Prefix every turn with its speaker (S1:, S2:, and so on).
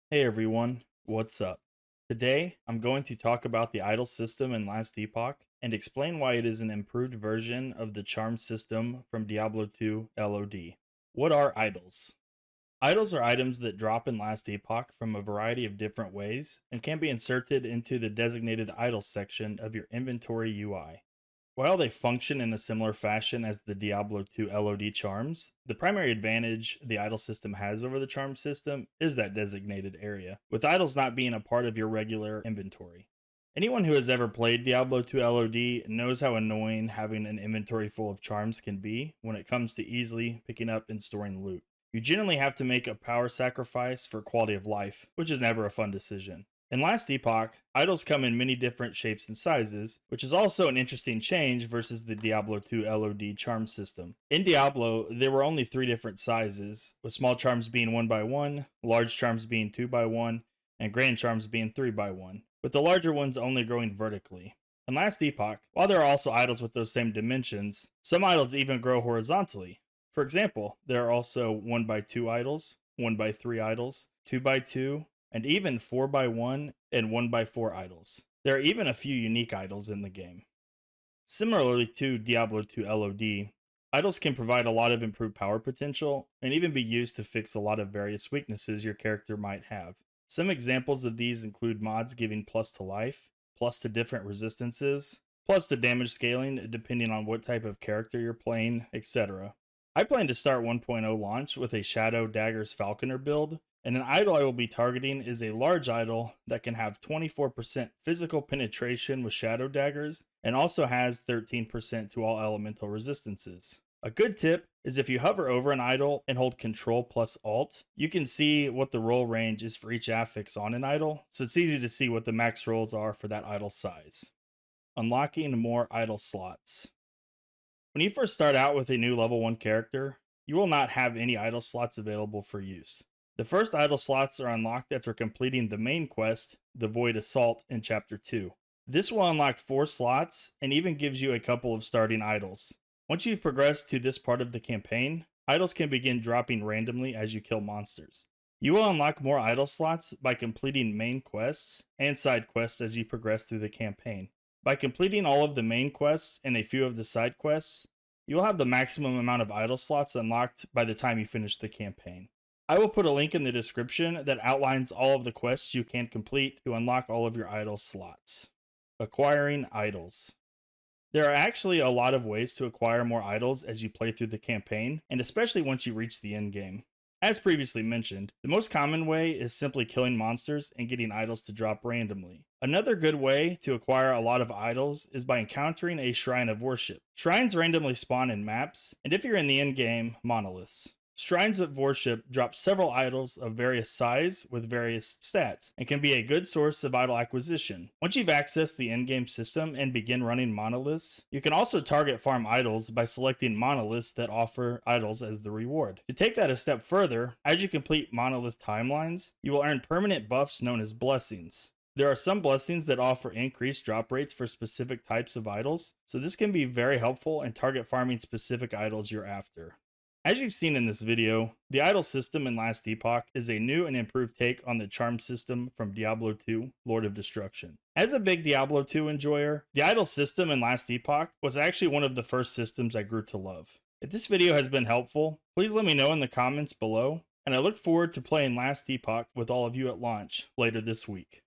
S1: Hey everyone, what's up? Today I'm going to talk about the idol system in Last Epoch and explain why it is an improved version of the charm system from Diablo 2 LOD. What are idols? Idols are items that drop in Last Epoch from a variety of different ways and can be inserted into the designated idol section of your inventory UI. While they function in a similar fashion as the Diablo 2 LOD charms, the primary advantage the idol system has over the charm system is that designated area, with idols not being a part of your regular inventory. Anyone who has ever played Diablo 2 LOD knows how annoying having an inventory full of charms can be when it comes to easily picking up and storing loot. You generally have to make a power sacrifice for quality of life, which is never a fun decision. In Last Epoch, idols come in many different shapes and sizes, which is also an interesting change versus the Diablo 2 LOD charm system. In Diablo, there were only three different sizes, with small charms being 1 by 1, large charms being 2 by 1, and grand charms being 3 by 1, with the larger ones only growing vertically. In Last Epoch, while there are also idols with those same dimensions, some idols even grow horizontally. For example, there are also 1 by 2 idols, 1 by 3 idols, 2 by 2, and even 4 by 1 and 1 by 4 idols. There are even a few unique idols in the game. Similarly to Diablo 2 LOD, idols can provide a lot of improved power potential and even be used to fix a lot of various weaknesses your character might have. Some examples of these include mods giving plus to life, plus to different resistances, plus to damage scaling depending on what type of character you're playing, etc. I plan to start 1.0 launch with a Shadow Daggers Falconer build, and an idol I will be targeting is a large idol that can have 24% physical penetration with Shadow Daggers and also has 13% to all elemental resistances. A good tip is if you hover over an idol and hold Control plus Alt, you can see what the roll range is for each affix on an idol, so it's easy to see what the max rolls are for that idol size. Unlocking more idol slots. When you first start out with a new level 1 character, you will not have any idle slots available for use. The first idle slots are unlocked after completing the main quest, the Void Assault, in Chapter 2. This will unlock 4 slots and even gives you a couple of starting idols. Once you've progressed to this part of the campaign, idols can begin dropping randomly as you kill monsters. You will unlock more idle slots by completing main quests and side quests as you progress through the campaign. By completing all of the main quests and a few of the side quests, you will have the maximum amount of idle slots unlocked by the time you finish the campaign. I will put a link in the description that outlines all of the quests you can complete to unlock all of your idle slots. Acquiring idols. There are actually a lot of ways to acquire more idols as you play through the campaign, and especially once you reach the end game. As previously mentioned, the most common way is simply killing monsters and getting idols to drop randomly. Another good way to acquire a lot of idols is by encountering a shrine of worship. Shrines randomly spawn in maps, and if you're in the end game, monoliths. Shrines of worship drop several idols of various size with various stats and can be a good source of idol acquisition. Once you've accessed the endgame system and begin running monoliths, you can also target farm idols by selecting monoliths that offer idols as the reward. To take that a step further, as you complete monolith timelines, you will earn permanent buffs known as blessings. There are some blessings that offer increased drop rates for specific types of idols, so this can be very helpful in target farming specific idols you're after. As you've seen in this video, the idol system in Last Epoch is a new and improved take on the charm system from Diablo 2, Lord of Destruction. As a big Diablo 2 enjoyer, the idol system in Last Epoch was actually one of the first systems I grew to love. If this video has been helpful, please let me know in the comments below, and I look forward to playing Last Epoch with all of you at launch later this week.